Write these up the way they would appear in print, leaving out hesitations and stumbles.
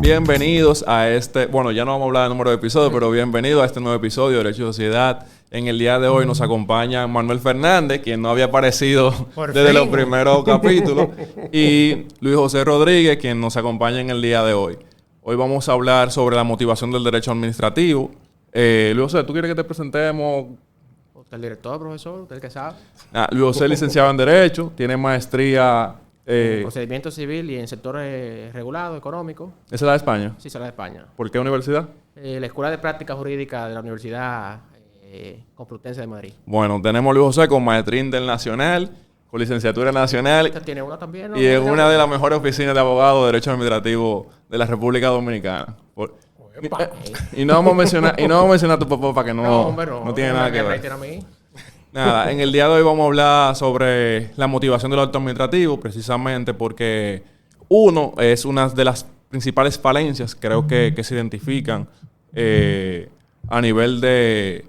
Bienvenidos a este... Bueno, ya no vamos a hablar del número de episodios, pero bienvenidos a este nuevo episodio de Derecho y Sociedad. En el día de hoy nos acompaña Manuel Fernández, quien no había aparecido desde los primeros capítulos, y Luis José Rodríguez, quien nos acompaña en el día de hoy. Hoy vamos a hablar sobre la motivación del derecho administrativo. Luis José, ¿tú quieres que te presentemos? El director, profesor, usted que sabe. Luis José es licenciado en Derecho, tiene maestría... en procedimiento civil y en sectores regulados, económicos. ¿Esa es la de España? Sí, esa es la de España. ¿Por qué universidad? La Escuela de Práctica Jurídica de la Universidad Complutense de Madrid. Bueno, tenemos a Luis José con maestría internacional, con licenciatura nacional. Usted tiene una también, ¿no? Y en una de las mejores oficinas de abogados de Derecho Administrativo de la República Dominicana. Y no vamos a mencionar a tu papá para que no tiene nada que ver. Nada, en el día de hoy vamos a hablar sobre la motivación del acto administrativo, precisamente porque uno es una de las principales falencias, creo que se identifican a nivel de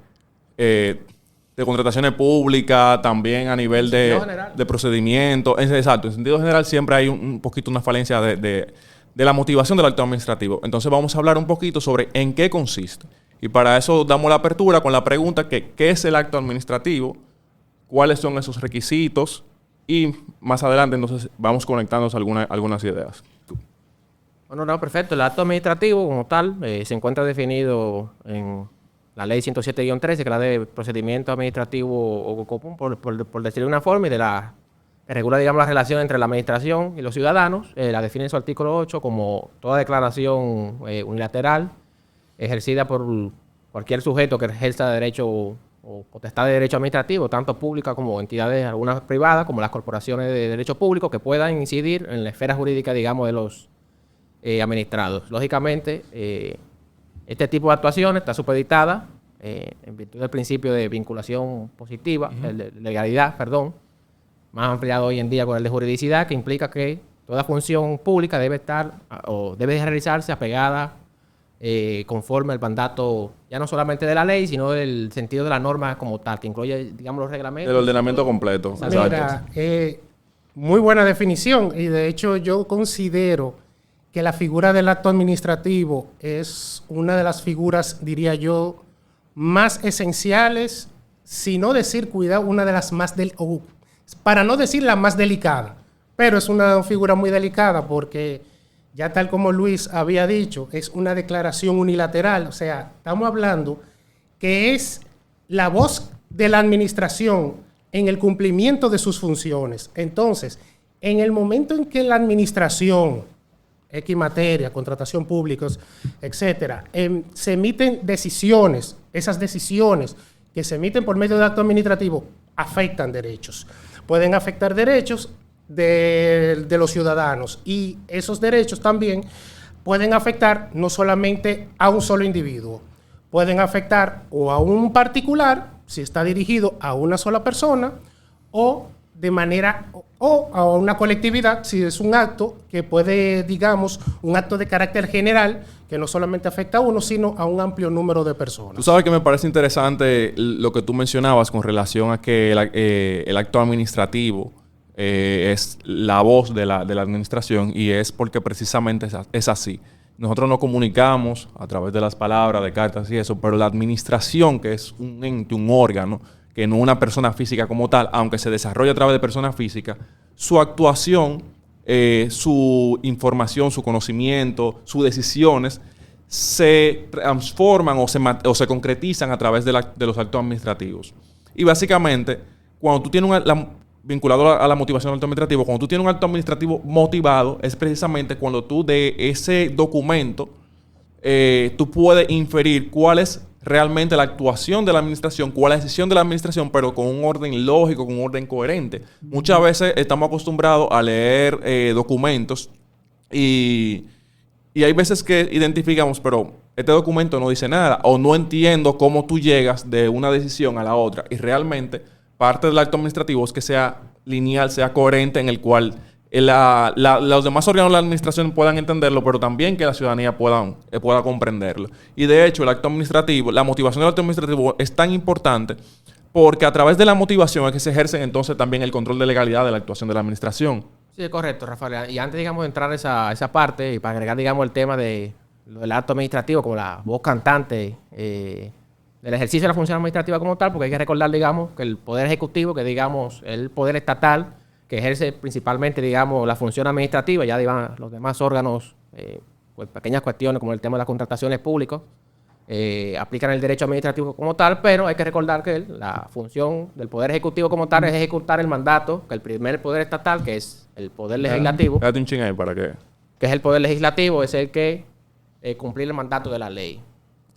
contrataciones públicas, también a nivel de procedimientos. Exacto, en sentido general siempre hay un poquito una falencia de la motivación del acto administrativo. Entonces vamos a hablar un poquito sobre en qué consiste. Y para eso damos la apertura con la pregunta que ¿qué es el acto administrativo? ¿Cuáles son esos requisitos? Y más adelante entonces vamos conectándonos algunas ideas. Bueno, no, perfecto. El acto administrativo como tal se encuentra definido en la ley 107-13, que es la de procedimiento administrativo común, por decirlo de una forma, y que regula, digamos, la relación entre la administración y los ciudadanos. La define en su artículo 8 como toda declaración unilateral ejercida por cualquier sujeto que ejerza derecho o potestad de derecho administrativo, tanto pública como entidades algunas privadas, como las corporaciones de derecho público, que puedan incidir en la esfera jurídica, digamos, de los administrados. Lógicamente, este tipo de actuaciones está supeditada en virtud del principio de vinculación positiva, de legalidad, más ampliado hoy en día con el de juridicidad, que implica que toda función pública debe estar o debe realizarse apegada conforme al mandato, ya no solamente de la ley, sino del sentido de la norma como tal, que incluye, digamos, los reglamentos. El ordenamiento completo. Mira, muy buena definición, y de hecho yo considero que la figura del acto administrativo es una de las figuras, diría yo, más esenciales, si no decir, cuidado, una de las más, para no decir la más delicada, pero es una figura muy delicada porque, ya tal como Luis había dicho, es una declaración unilateral. O sea, estamos hablando que es la voz de la administración en el cumplimiento de sus funciones. Entonces, en el momento en que la administración, X materia, contratación pública, etcétera, se emiten decisiones, esas decisiones que se emiten por medio de acto administrativo afectan derechos. Pueden afectar derechos de los ciudadanos, y esos derechos también pueden afectar no solamente a un solo individuo, pueden afectar o a un particular si está dirigido a una sola persona, o de manera o a una colectividad si es un acto que puede, digamos, un acto de carácter general que no solamente afecta a uno, sino a un amplio número de personas. Tú sabes que me parece interesante lo que tú mencionabas con relación a que el acto administrativo es la voz de la administración, y es porque precisamente es así. Nosotros nos comunicamos a través de las palabras, de cartas y eso, pero la administración, que es un ente, un órgano, que no una persona física como tal, aunque se desarrolla a través de personas físicas, su actuación, su información, su conocimiento, sus decisiones se transforman o se concretizan a través de los actos administrativos. Y básicamente, cuando tú tienes vinculado a la motivación del acto administrativo, cuando tú tienes un acto administrativo motivado, es precisamente cuando tú de ese documento tú puedes inferir cuál es realmente la actuación de la administración, cuál es la decisión de la administración, pero con un orden lógico, con un orden coherente. Muchas veces estamos acostumbrados a leer documentos y hay veces que identificamos, pero este documento no dice nada, o no entiendo cómo tú llegas de una decisión a la otra. Y realmente parte del acto administrativo es que sea lineal, sea coherente, en el cual los demás órganos de la administración puedan entenderlo, pero también que la ciudadanía pueda comprenderlo. Y de hecho, el acto administrativo, la motivación del acto administrativo es tan importante porque a través de la motivación es que se ejerce entonces también el control de legalidad de la actuación de la administración. Sí, es correcto, Rafael. Y antes, digamos, de entrar a esa parte y para agregar, digamos, el tema de lo del acto administrativo como la voz cantante del ejercicio de la función administrativa como tal, porque hay que recordar, digamos, que el Poder Ejecutivo, que digamos, el Poder Estatal, que ejerce principalmente, digamos, la función administrativa, ya digamos, los demás órganos, pues pequeñas cuestiones como el tema de las contrataciones públicas, aplican el derecho administrativo como tal, pero hay que recordar que la función del Poder Ejecutivo como tal es ejecutar el mandato que el primer Poder Estatal, que es el Poder Legislativo, Date un ching ahí para que... que es el Poder Legislativo, es el que cumplir el mandato de la ley.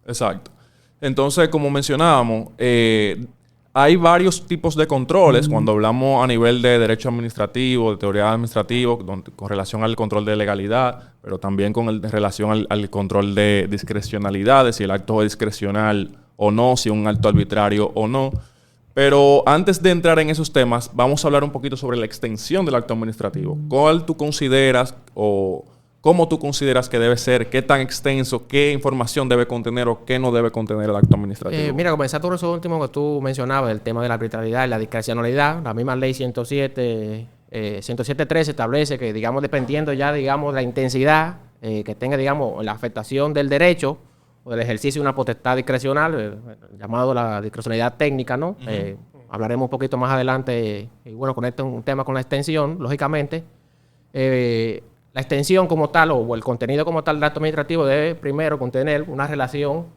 Exacto. Entonces, como mencionábamos, hay varios tipos de controles cuando hablamos a nivel de derecho administrativo, de teoría administrativa, con relación al control de legalidad, pero también con relación al control de discrecionalidad, de si el acto es discrecional o no, si es un acto arbitrario o no. Pero antes de entrar en esos temas, vamos a hablar un poquito sobre la extensión del acto administrativo. ¿Cuál tú consideras o cómo tú consideras que debe ser? ¿Qué tan extenso? ¿Qué información debe contener o qué no debe contener el acto administrativo? Mira, comenzando por eso último que tú mencionabas, el tema de la arbitrariedad y la discrecionalidad. La misma ley 107.13 establece que, digamos, dependiendo ya, digamos, la intensidad que tenga, digamos, la afectación del derecho o del ejercicio de una potestad discrecional, llamado la discrecionalidad técnica, ¿no? Hablaremos un poquito más adelante, y bueno, con este un tema con la extensión, lógicamente. La extensión como tal o el contenido como tal del acto administrativo debe primero contener una relación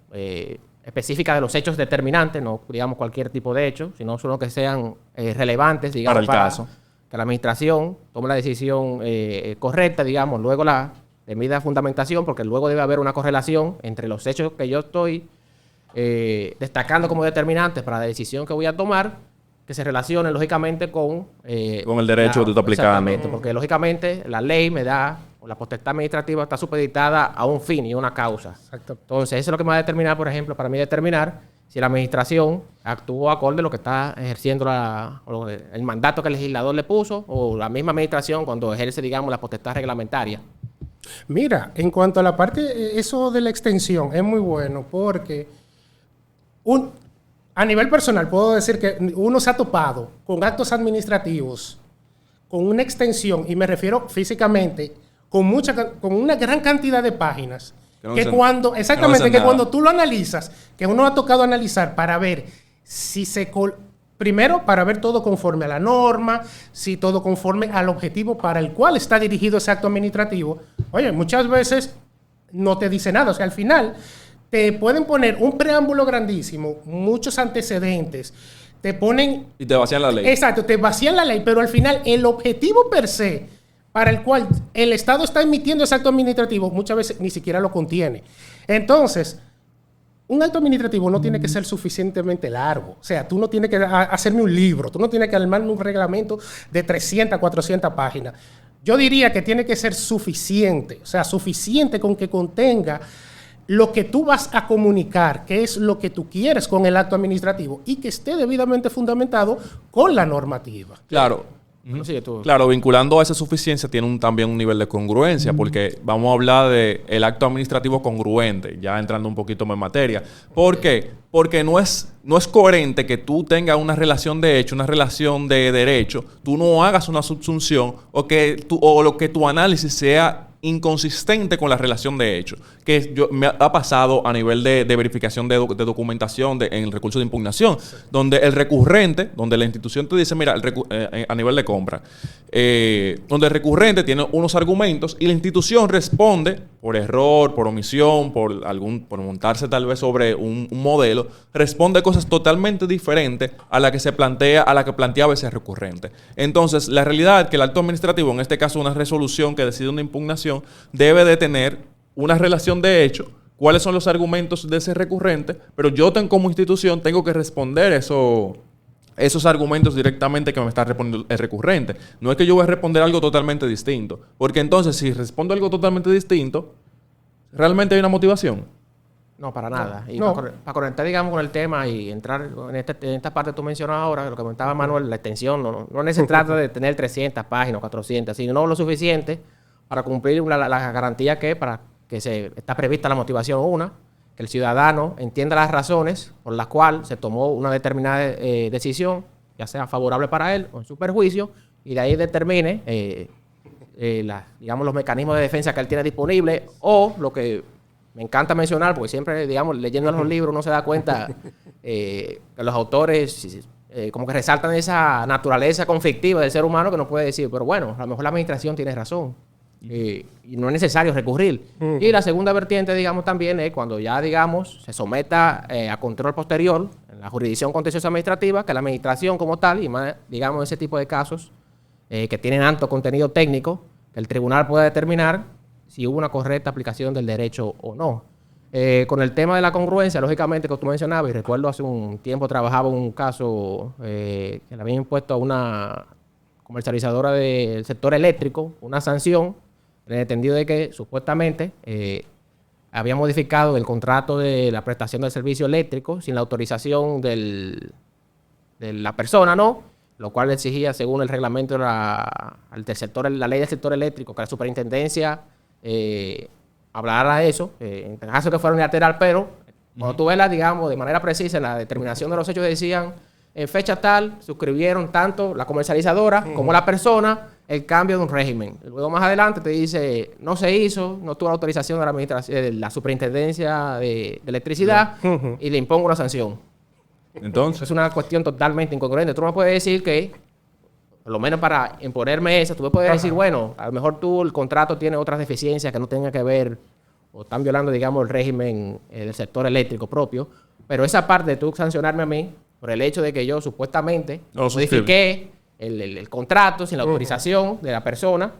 específica de los hechos determinantes, no digamos cualquier tipo de hecho, sino solo que sean relevantes, digamos, para el caso. Que la administración tome la decisión correcta, digamos, luego la debida fundamentación, porque luego debe haber una correlación entre los hechos que yo estoy destacando como determinantes para la decisión que voy a tomar, que se relacione lógicamente con el derecho que tú estás aplicando. Exactamente, porque lógicamente la ley me da, o la potestad administrativa está supeditada a un fin y a una causa. Exacto. Entonces, eso es lo que me va a determinar, por ejemplo, para mí determinar si la administración actuó acorde a lo que está ejerciendo el mandato que el legislador le puso, o la misma administración cuando ejerce, digamos, la potestad reglamentaria. Mira, en cuanto a la parte, eso de la extensión es muy bueno porque a nivel personal puedo decir que uno se ha topado con actos administrativos con una extensión, y me refiero físicamente, con una gran cantidad de páginas, cuando tú lo analizas, que uno ha tocado analizar para ver si primero, para ver todo conforme a la norma, si todo conforme al objetivo para el cual está dirigido ese acto administrativo. Oye, muchas veces no te dice nada. O sea, al final te pueden poner un preámbulo grandísimo, muchos antecedentes, te ponen... Y te vacían la ley. Exacto, te vacían la ley, pero al final el objetivo per se, para el cual el Estado está emitiendo ese acto administrativo, muchas veces ni siquiera lo contiene. Entonces, un acto administrativo no tiene que ser suficientemente largo. O sea, tú no tienes que hacerme un libro, tú no tienes que armarme un reglamento de 300, 400 páginas. Yo diría que tiene que ser suficiente, o sea, suficiente con que contenga lo que tú vas a comunicar, que es lo que tú quieres con el acto administrativo, y que esté debidamente fundamentado con la normativa. Claro. Claro, vinculando a esa suficiencia tiene también un nivel de congruencia, porque vamos a hablar del acto administrativo congruente, ya entrando un poquito más en materia. ¿Por qué? Porque no es coherente que tú tengas una relación de hecho, una relación de derecho, tú no hagas una subsunción o lo que tu análisis sea inconsistente con la relación de hecho, que me ha pasado a nivel de verificación de documentación en el recurso de impugnación, donde el recurrente, donde la institución te dice, mira, a nivel de compra, donde el recurrente tiene unos argumentos y la institución responde por error, por omisión, por montarse tal vez sobre un modelo, responde cosas totalmente diferentes a la que planteaba ese recurrente. Entonces, la realidad es que el acto administrativo, en este caso una resolución que decide una impugnación, debe de tener una relación de hecho, cuáles son los argumentos de ese recurrente, pero yo como institución tengo que responder esos argumentos directamente que me está respondiendo el recurrente. No es que yo voy a responder algo totalmente distinto, porque entonces si respondo algo totalmente distinto, ¿realmente hay una motivación? No, para nada. Y no. Para conectar, digamos, con el tema y entrar en esta parte que tú mencionas ahora, lo que comentaba Manuel, la extensión, no se trata de tener 300 páginas o 400, sino lo suficiente para cumplir la garantía que está prevista la motivación una, que el ciudadano entienda las razones por las cuales se tomó una determinada decisión, ya sea favorable para él o en su perjuicio, y de ahí determine digamos, los mecanismos de defensa que él tiene disponibles, o lo que me encanta mencionar, porque siempre, digamos, leyendo los libros uno se da cuenta que los autores como que resaltan esa naturaleza conflictiva del ser humano, que no puede decir, pero bueno, a lo mejor la administración tiene razón. Y no es necesario recurrir. Y la segunda vertiente, digamos, también es cuando ya, digamos, se someta a control posterior en la jurisdicción contenciosa administrativa, que la administración como tal, y más, digamos, ese tipo de casos que tienen alto contenido técnico, que el tribunal pueda determinar si hubo una correcta aplicación del derecho o no. Con el tema de la congruencia, lógicamente, que tú mencionabas, y recuerdo hace un tiempo trabajaba en un caso que le habían impuesto a una comercializadora del sector eléctrico una sanción, en el entendido de que supuestamente había modificado el contrato de la prestación del servicio eléctrico sin la autorización de la persona, ¿no? Lo cual exigía, según el reglamento del sector, la ley del sector eléctrico, que la superintendencia hablara de eso, en caso que fuera unilateral, pero cuando tú ves, digamos, de manera precisa, en la determinación de los hechos decían, en fecha tal, suscribieron tanto la comercializadora como la persona el cambio de un régimen. Luego más adelante te dice, no se hizo, no tuvo la autorización de la administración, de la superintendencia de electricidad y le impongo una sanción. Entonces, es una cuestión totalmente incongruente. Tú no me puedes decir que, por lo menos para imponerme eso, tú me puedes decir, bueno, a lo mejor el contrato tiene otras deficiencias que no tengan que ver o están violando, digamos, el régimen del sector eléctrico propio, pero esa parte de tú sancionarme a mí por el hecho de que yo supuestamente modifiqué el contrato sin la autorización de la persona,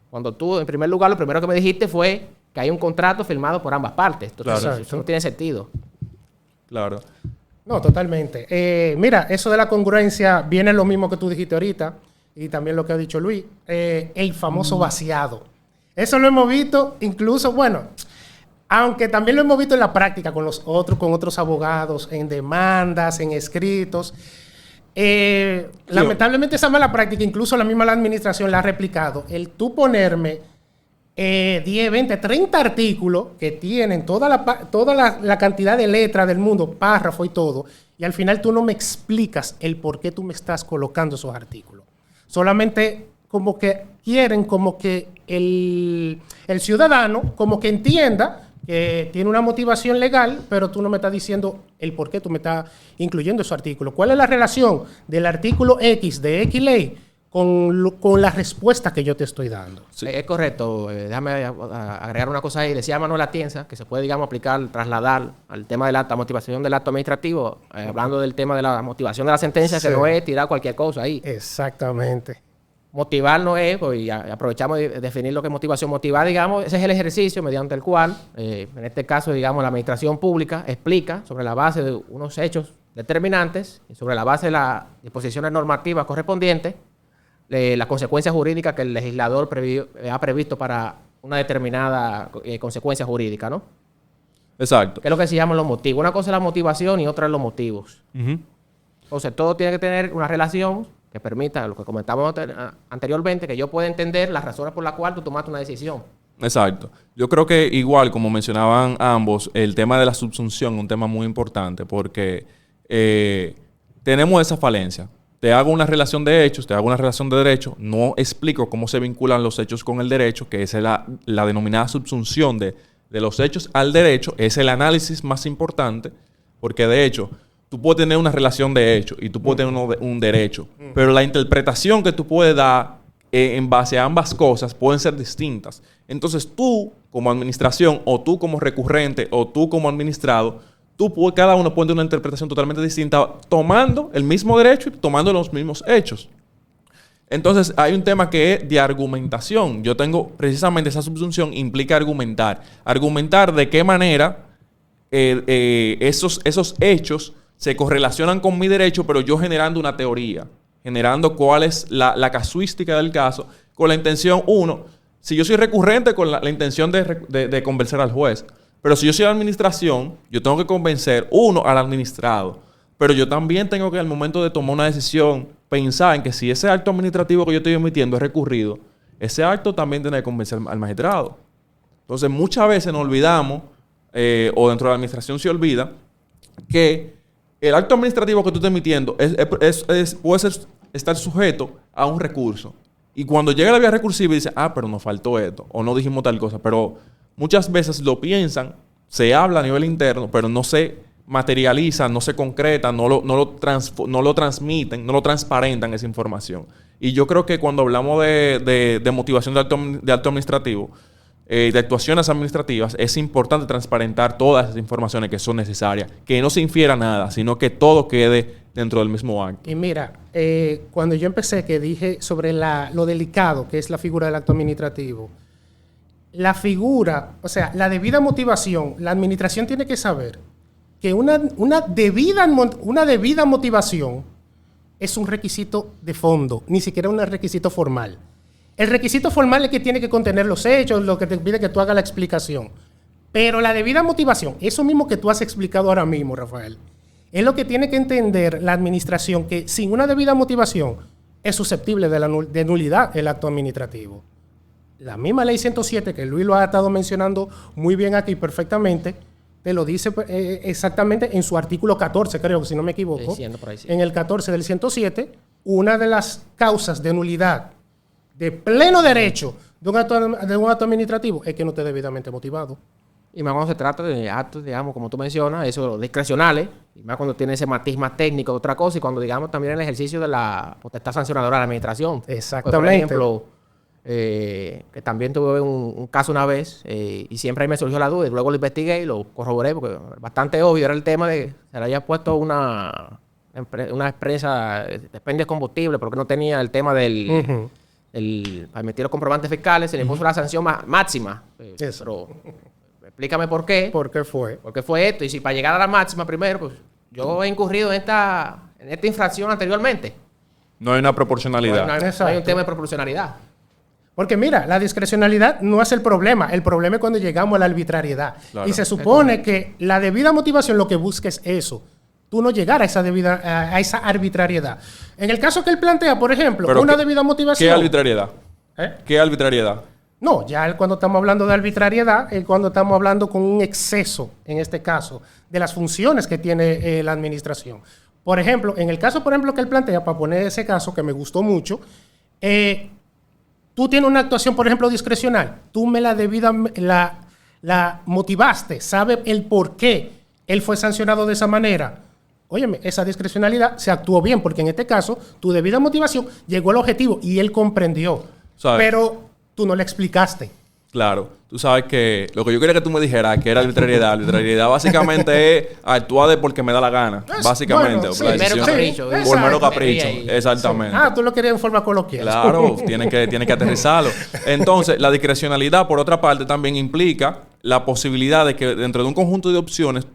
cuando tú, en primer lugar, lo primero que me dijiste fue que hay un contrato firmado por ambas partes. Entonces, claro, eso no tiene sentido. Claro. No, totalmente. Mira, eso de la congruencia viene lo mismo que tú dijiste ahorita y también lo que ha dicho Luis. El famoso vaciado. Eso lo hemos visto incluso, bueno, aunque también lo hemos visto en la práctica con otros abogados, en demandas, en escritos. Lamentablemente esa mala práctica, incluso la misma administración la ha replicado. El tú ponerme 10, 20, 30 artículos que tienen toda la cantidad de letras del mundo, párrafo y todo, y al final tú no me explicas el por qué tú me estás colocando esos artículos. Solamente como que quieren como que el ciudadano como que entienda que tiene una motivación legal, pero tú no me estás diciendo el por qué tú me estás incluyendo esos artículos. ¿Cuál es la relación del artículo X de X ley con la respuesta que yo te estoy dando? Sí. Es correcto. Déjame agregar una cosa ahí. Decía Manuel Atienza que se puede, digamos, aplicar, trasladar al tema de la motivación del acto administrativo, hablando del tema de la motivación de la sentencia, sí, que no es tirar cualquier cosa ahí. Exactamente. Motivar no es, pues, y aprovechamos de definir lo que es motivación. Motivar, digamos, ese es el ejercicio mediante el cual, en este caso, digamos, la administración pública explica sobre la base de unos hechos determinantes y sobre la base de las disposiciones normativas correspondientes, las consecuencias jurídicas que el legislador ha previsto para una determinada consecuencia jurídica, ¿no? Exacto. Que es lo que se llaman los motivos. Una cosa es la motivación y otra es los motivos. Entonces, todo tiene que tener una relación que permita, lo que comentamos anteriormente, que yo pueda entender las razones por las cuales tú tomaste una decisión. Exacto. Yo creo que igual, como mencionaban ambos, el tema de la subsunción es un tema muy importante porque tenemos esa falencia. Te hago una relación de hechos, te hago una relación de derecho, no explico cómo se vinculan los hechos con el derecho, que es la denominada subsunción de los hechos al derecho, es el análisis más importante, porque de hecho, tú puedes tener una relación de hechos y tú puedes tener un derecho, pero la interpretación que tú puedes dar en base a ambas cosas pueden ser distintas. Entonces tú como administración o tú como recurrente o tú como administrado, cada uno puede tener una interpretación totalmente distinta tomando el mismo derecho y tomando los mismos hechos. Entonces hay un tema que es de argumentación. Yo tengo precisamente esa subsunción implica argumentar. Argumentar de qué manera esos hechos se correlacionan con mi derecho, pero yo generando una teoría, generando cuál es la casuística del caso, con la intención, si yo soy recurrente, con la intención de convencer al juez. Pero si yo soy la administración, yo tengo que convencer, al administrado. Pero yo también tengo que, al momento de tomar una decisión, pensar en que si ese acto administrativo que yo estoy emitiendo es recurrido, ese acto también tiene que convencer al magistrado. Entonces, muchas veces nos olvidamos o dentro de la administración se olvida que el acto administrativo que tú estás emitiendo puede estar sujeto a un recurso. Y cuando llega la vía recursiva y dice, pero nos faltó esto, o no dijimos tal cosa, pero muchas veces lo piensan, se habla a nivel interno, pero no se materializa, no se concreta, no lo transmiten, no lo transparentan esa información. Y yo creo que cuando hablamos de motivación de acto administrativo, de actuaciones administrativas, es importante transparentar todas esas informaciones que son necesarias, que no se infiera nada, sino que todo quede dentro del mismo acto. Y mira, cuando yo empecé, que dije sobre lo delicado que es la figura del acto administrativo, la figura, o sea, la debida motivación, la administración tiene que saber que una debida motivación es un requisito de fondo, ni siquiera un requisito formal. El requisito formal es que tiene que contener los hechos, lo que te pide que tú hagas la explicación. Pero la debida motivación, eso mismo que tú has explicado ahora mismo, Rafael, es lo que tiene que entender la administración, que sin una debida motivación es susceptible de nulidad el acto administrativo. La misma ley 107, que Luis lo ha estado mencionando muy bien aquí perfectamente, te lo dice exactamente en su artículo 14, creo que si no me equivoco. Sí, por ahí, sí. En el 14 del 107, una de las causas de nulidad de pleno derecho de un acto administrativo es que no esté debidamente motivado. Y más cuando se trata de actos, digamos, como tú mencionas, eso discrecionales, y más cuando tiene ese matiz más técnico de otra cosa, y cuando, digamos, también el ejercicio de la potestad sancionadora de la administración. Exactamente. Pues, por ejemplo, que también tuve un caso una vez, y siempre ahí me surgió la duda, y luego lo investigué y lo corroboré, porque bastante obvio era el tema de que se le había puesto una empresa de expendio de combustible, porque no tenía el tema del... para emitir los comprobantes fiscales, se le impuso la sanción máxima. Pero explícame por qué. ¿Por qué fue? ¿Por qué fue esto? Y si para llegar a la máxima primero, pues yo he incurrido en esta infracción anteriormente. No hay una proporcionalidad. No hay un tema de proporcionalidad. Porque mira, la discrecionalidad no es el problema. El problema es cuando llegamos a la arbitrariedad. Claro. Y se supone que la debida motivación lo que busca es eso. Tú no llegar a esa arbitrariedad. En el caso que él plantea, por ejemplo, una debida motivación... ¿Qué arbitrariedad? ¿Qué arbitrariedad? No, ya cuando estamos hablando de arbitrariedad, es cuando estamos hablando con un exceso, en este caso, de las funciones que tiene la administración. Por ejemplo, en el caso, por ejemplo, que él plantea, para poner ese caso que me gustó mucho, tú tienes una actuación, por ejemplo, discrecional. Tú me la motivaste, sabe el por qué él fue sancionado de esa manera. Óyeme, esa discrecionalidad se actuó bien, porque en este caso, tu debida motivación llegó al objetivo y él comprendió. ¿Sabes? Pero tú no le explicaste. Claro. Tú sabes que lo que yo quería que tú me dijeras, que era arbitrariedad. Arbitrariedad básicamente es actuar de porque me da la gana. Básicamente. Bueno, por mero capricho. Por mero capricho. Exactamente. Sí. Tú lo querías en forma coloquial. Claro, tiene que aterrizarlo. Entonces, la discrecionalidad, por otra parte, también implica la posibilidad de que dentro de un conjunto de opciones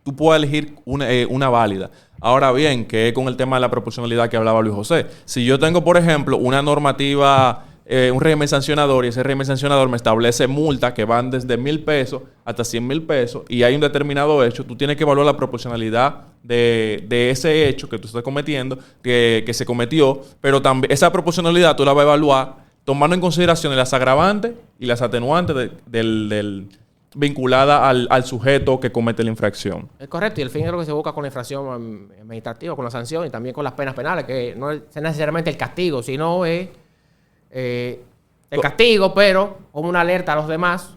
tú puedas elegir una válida. Ahora bien, que es con el tema de la proporcionalidad que hablaba Luis José. Si yo tengo, por ejemplo, una normativa, un régimen sancionador, y ese régimen sancionador me establece multas que van desde 1,000 pesos hasta 100,000 pesos, y hay un determinado hecho, tú tienes que evaluar la proporcionalidad de ese hecho que tú estás cometiendo, que se cometió, pero también esa proporcionalidad tú la vas a evaluar tomando en consideración las agravantes y las atenuantes vinculada al sujeto que comete la infracción. Es correcto, y el fin es lo que se busca con la infracción administrativa, con la sanción y también con las penas penales, que no es necesariamente el castigo, sino es el castigo, pero como una alerta a los demás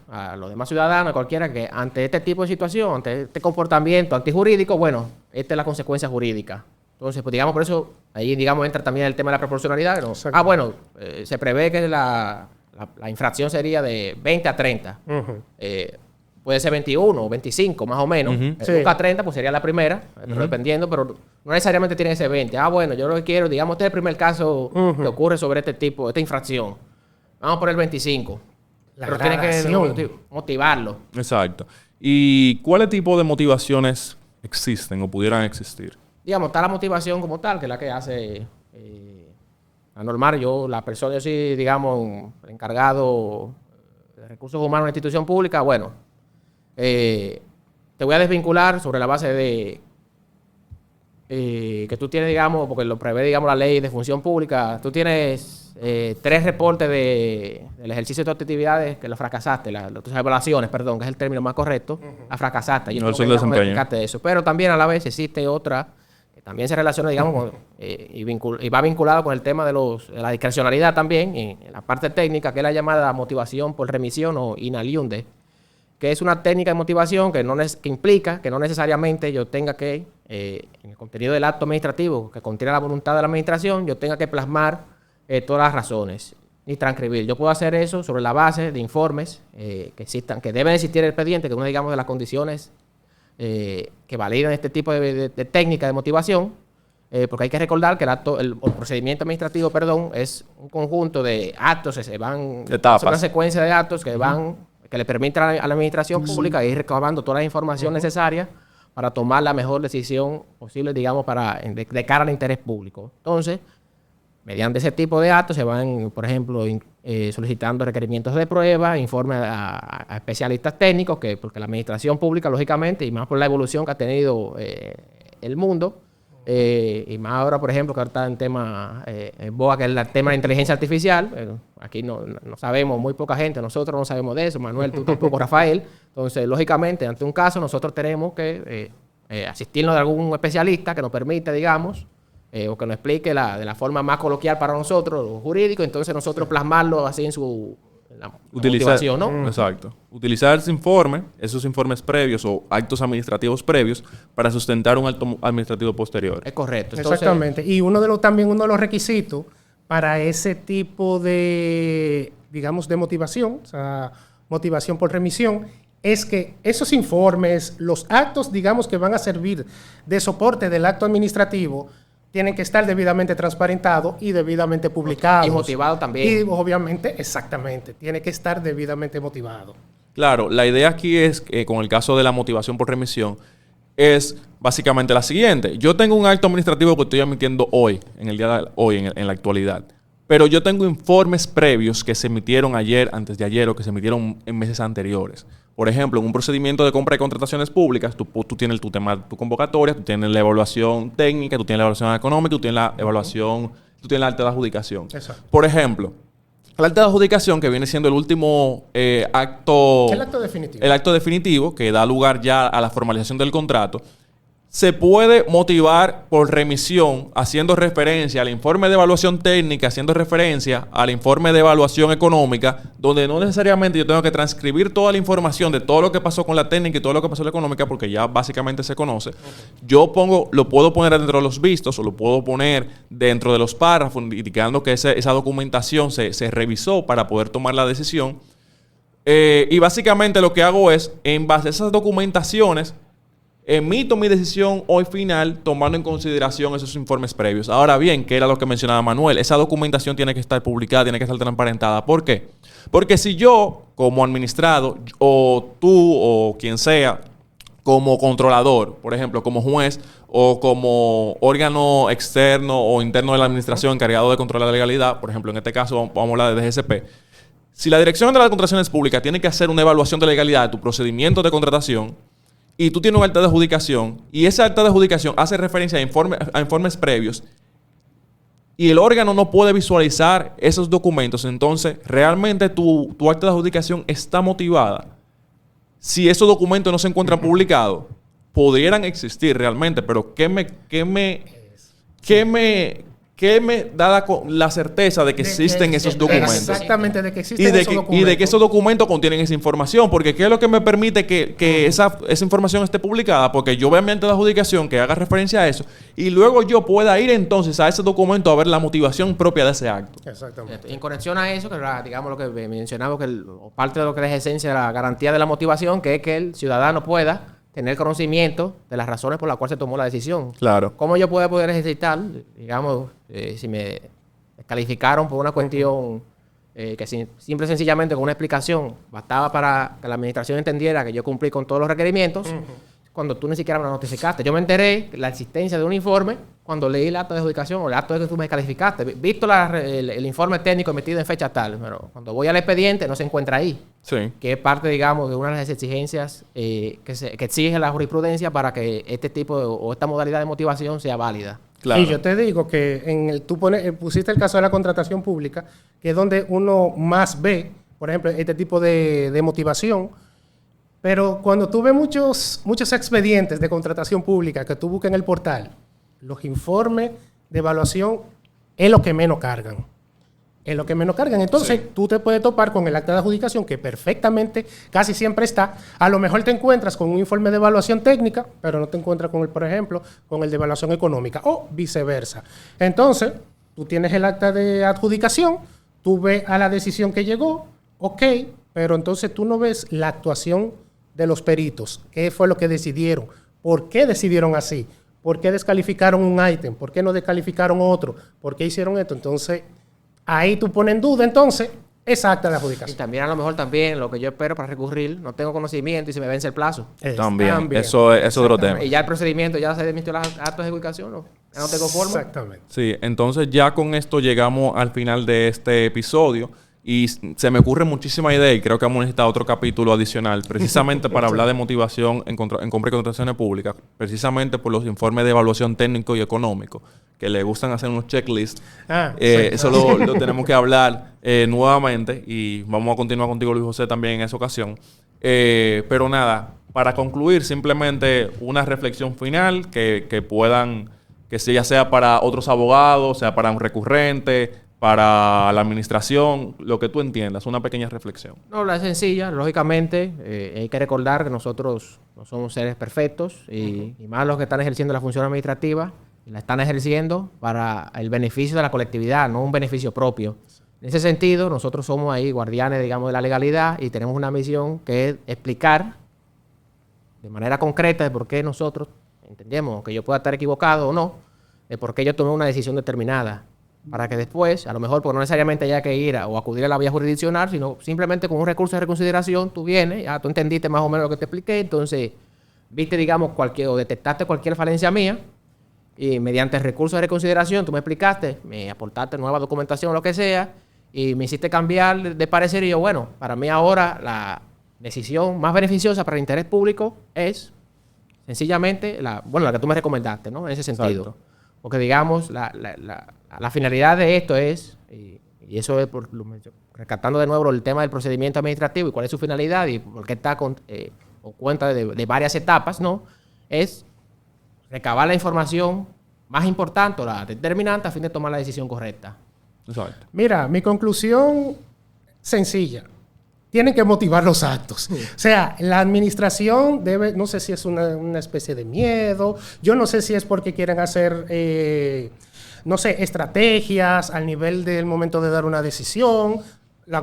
ciudadanos, a cualquiera, que ante este tipo de situación, ante este comportamiento antijurídico, bueno, esta es la consecuencia jurídica. Entonces, pues digamos, por eso, ahí digamos entra también el tema de la proporcionalidad. ¿No? Se prevé que la infracción sería de 20 a 30. Puede ser 21 o 25, más o menos. Nunca 30, pues sería la primera, pero dependiendo, pero no necesariamente tiene ese 20. Yo lo que quiero, digamos, este es el primer caso que ocurre sobre esta infracción. Vamos por el 25. Pero tiene que motivarlo. Exacto. ¿Y cuáles tipos de motivaciones existen o pudieran existir? Digamos, está la motivación como tal, que es la que hace la normal. La persona, yo soy, digamos, el encargado de recursos humanos en una institución pública. Bueno, te voy a desvincular sobre la base de que tú tienes, digamos, porque lo prevé, digamos, la ley de función pública, tú tienes 3 reportes del ejercicio de tus actividades que lo fracasaste, tus evaluaciones, perdón, que es el término más correcto, la fracasaste. No, eso es el desempeño. Eso. Pero también a la vez existe otra que también se relaciona, digamos, y va vinculado con el tema de la discrecionalidad también, y en la parte técnica, que es la llamada motivación por remisión o inaliunde, que es una técnica de motivación que implica que no necesariamente yo tenga que, en el contenido del acto administrativo que contiene la voluntad de la administración, yo tenga que plasmar todas las razones y transcribir. Yo puedo hacer eso sobre la base de informes que existan, que deben existir en el expediente, que es una, digamos, de las condiciones que validan este tipo de técnica de motivación, porque hay que recordar que el procedimiento administrativo, es un conjunto de actos que se van, etapas, una secuencia de actos que le permiten a la administración pública ir recabando toda la información necesaria para tomar la mejor decisión posible, digamos, de cara al interés público. Entonces, mediante ese tipo de actos se van, por ejemplo, solicitando requerimientos de prueba, informes a especialistas técnicos, porque la administración pública, lógicamente, y más por la evolución que ha tenido el mundo, y más ahora, por ejemplo, que ahora está en tema en boga, que es el tema de inteligencia artificial. Aquí no sabemos, muy poca gente, nosotros no sabemos de eso, Manuel, tú tampoco, Rafael. Entonces, lógicamente, ante un caso, nosotros tenemos que asistirnos de algún especialista que nos permita, digamos, o que nos explique de la forma más coloquial para nosotros, lo jurídico, entonces nosotros plasmarlo así en la motivación, ¿no? Exacto. Utilizar esos informes previos o actos administrativos previos para sustentar un acto administrativo posterior. Es correcto. Entonces, exactamente. Y también uno de los requisitos para ese tipo de, digamos, de motivación, o sea, motivación por remisión, es que esos informes, los actos, digamos, que van a servir de soporte del acto administrativo, tienen que estar debidamente transparentados y debidamente publicados. Y motivados también. Y obviamente, exactamente, tiene que estar debidamente motivado. Claro, la idea aquí es, con el caso de la motivación por remisión, es básicamente la siguiente. Yo tengo un acto administrativo que estoy emitiendo hoy, en el día de hoy, en la actualidad. Pero yo tengo informes previos que se emitieron ayer, antes de ayer, o que se emitieron en meses anteriores. Por ejemplo, en un procedimiento de compra y contrataciones públicas, tú tienes tu convocatoria, tú tienes la evaluación técnica, tú tienes la evaluación económica, tú tienes la evaluación, tú tienes la acta de adjudicación. Exacto. Por ejemplo, el acta de adjudicación, que viene siendo el último acto... El acto definitivo. El acto definitivo, que da lugar ya a la formalización del contrato, se puede motivar por remisión haciendo referencia al informe de evaluación técnica, haciendo referencia al informe de evaluación económica, donde no necesariamente yo tengo que transcribir toda la información de todo lo que pasó con la técnica y todo lo que pasó con la económica, porque ya básicamente se conoce. Yo lo puedo poner dentro de los vistos o lo puedo poner dentro de los párrafos, indicando que esa documentación se revisó para poder tomar la decisión. Y básicamente lo que hago es, en base a esas documentaciones, emito mi decisión hoy final tomando en consideración esos informes previos. Ahora bien, que era lo que mencionaba Manuel, esa documentación tiene que estar publicada, tiene que estar transparentada. ¿Por qué? Porque si yo, como administrado, o tú, o quien sea, como controlador, por ejemplo, como juez, o como órgano externo o interno de la administración encargado de controlar la legalidad, por ejemplo, en este caso vamos a hablar de DGCP, si la Dirección de las Contrataciones Públicas tiene que hacer una evaluación de legalidad de tu procedimiento de contratación, y tú tienes un acta de adjudicación, y esa acta de adjudicación hace referencia a informes previos, y el órgano no puede visualizar esos documentos, entonces realmente tu acta de adjudicación está motivada. Si esos documentos no se encuentran publicados, pudieran existir realmente, pero ¿qué me da la certeza de que existen esos documentos? Exactamente, de que existen esos documentos. Y de que esos documentos contienen esa información. Porque ¿qué es lo que me permite que esa información esté publicada? Porque yo vea mi acta de adjudicación que haga referencia a eso y luego yo pueda ir entonces a ese documento a ver la motivación propia de ese acto. Exactamente. Y en conexión a eso, que digamos lo que mencionaba, parte de lo que es esencia de la garantía de la motivación, que es que el ciudadano pueda tener conocimiento de las razones por las cuales se tomó la decisión. Claro. ¿Cómo yo puedo poder ejercitar, digamos, si me descalificaron por una cuestión que simple y sencillamente con una explicación bastaba para que la administración entendiera que yo cumplí con todos los requerimientos? cuando tú ni siquiera me lo notificaste. Yo me enteré de la existencia de un informe cuando leí el acto de adjudicación o el acto de que tú me calificaste. Visto el informe técnico emitido en fecha tal, pero cuando voy al expediente no se encuentra ahí. Sí. Que es parte, digamos, de una de las exigencias que exige la jurisprudencia para que este tipo o esta modalidad de motivación sea válida. Claro. Y yo te digo que tú pusiste el caso de la contratación pública, que es donde uno más ve, por ejemplo, este tipo de motivación. Pero cuando tú ves muchos expedientes de contratación pública que tú buscas en el portal, los informes de evaluación es lo que menos cargan. Es lo que menos cargan. Entonces, sí, tú te puedes topar con el acta de adjudicación, que perfectamente casi siempre está. A lo mejor te encuentras con un informe de evaluación técnica, pero no te encuentras con por ejemplo, con el de evaluación económica, o viceversa. Entonces, tú tienes el acta de adjudicación, tú ves a la decisión que llegó, ok, pero entonces tú no ves la actuación de los peritos. ¿Qué fue lo que decidieron? ¿Por qué decidieron así? ¿Por qué descalificaron un ítem? ¿Por qué no descalificaron otro? ¿Por qué hicieron esto? Entonces, ahí tú pones en duda, entonces, esa acta de adjudicación. Y también, a lo mejor, también lo que yo espero para recurrir, no tengo conocimiento y se me vence el plazo. También. Eso es otro tema. Y ya el procedimiento, ya se emitió el acto de adjudicación, ¿no? Ya no tengo forma. Exactamente. Sí, entonces ya con esto llegamos al final de este episodio. Y se me ocurre muchísima idea y creo que vamos a necesitar otro capítulo adicional precisamente para hablar de motivación en compra y contrataciones públicas, precisamente por los informes de evaluación técnico y económico, que le gustan hacer unos checklists. Sí. Eso lo tenemos que hablar nuevamente y vamos a continuar contigo, Luis José, también en esa ocasión. Pero nada, para concluir, simplemente una reflexión final que ya sea para otros abogados, sea para un recurrente, para la administración, lo que tú entiendas, una pequeña reflexión. No, la es sencilla, lógicamente, hay que recordar que nosotros no somos seres perfectos y más los que están ejerciendo la función administrativa, la están ejerciendo para el beneficio de la colectividad, no un beneficio propio. En ese sentido, nosotros somos ahí guardianes, digamos, de la legalidad y tenemos una misión que es explicar de manera concreta de por qué nosotros entendemos que yo pueda estar equivocado o no, de por qué yo tomé una decisión determinada. Para que después, a lo mejor, porque no necesariamente haya que ir o acudir a la vía jurisdiccional, sino simplemente con un recurso de reconsideración, tú vienes, ya tú entendiste más o menos lo que te expliqué, entonces viste, digamos, o detectaste cualquier falencia mía, y mediante el recurso de reconsideración, tú me explicaste, me aportaste nueva documentación o lo que sea, y me hiciste cambiar de parecer, y yo, bueno, para mí ahora la decisión más beneficiosa para el interés público es sencillamente la que tú me recomendaste, ¿no? En ese sentido. Exacto. Porque, digamos, la finalidad de esto es, y eso es rescatando de nuevo el tema del procedimiento administrativo y cuál es su finalidad y por qué está o cuenta de varias etapas, ¿no? Es recabar la información más importante o la determinante a fin de tomar la decisión correcta. Exacto. Mira, mi conclusión sencilla. Tienen que motivar los actos. O sea, la administración debe, no sé si es una especie de miedo, yo no sé si es porque quieren hacer, estrategias al nivel del momento de dar una decisión,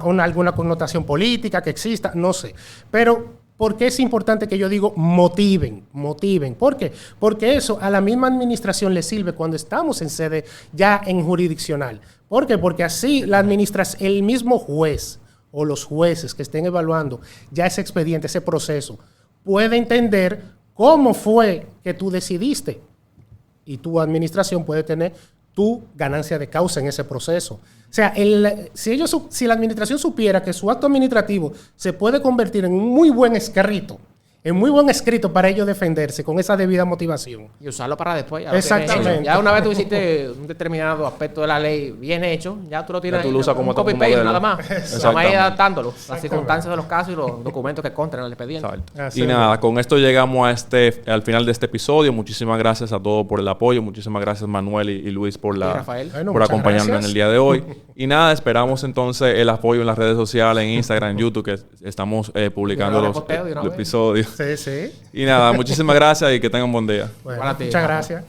con alguna connotación política que exista, no sé. Pero, ¿por qué es importante que yo digo motiven? ¿Por qué? Porque eso a la misma administración le sirve cuando estamos en sede ya en jurisdiccional. ¿Por qué? Porque así el mismo juez o los jueces que estén evaluando ya ese expediente, ese proceso, puede entender cómo fue que tú decidiste y tu administración puede tener tu ganancia de causa en ese proceso. O sea, si la administración supiera que su acto administrativo se puede convertir en un muy buen escrito para ellos defenderse con esa debida motivación. Y usarlo para después. Exactamente. Ya una vez tú hiciste un determinado aspecto de la ley bien hecho, ya tú lo tienes ahí, como copy-paste nada más. Vamos a ir adaptándolo, las circunstancias de los casos y los documentos que constan en el expediente. Y nada, con esto llegamos al final de este episodio. Muchísimas gracias a todos por el apoyo. Muchísimas gracias Manuel y Luis por acompañarnos en el día de hoy. Y nada, esperamos entonces el apoyo en las redes sociales, en Instagram, en YouTube, que estamos publicando los episodios. Sí. Y nada, muchísimas gracias y que tengan un buen día. Bueno, muchas gracias.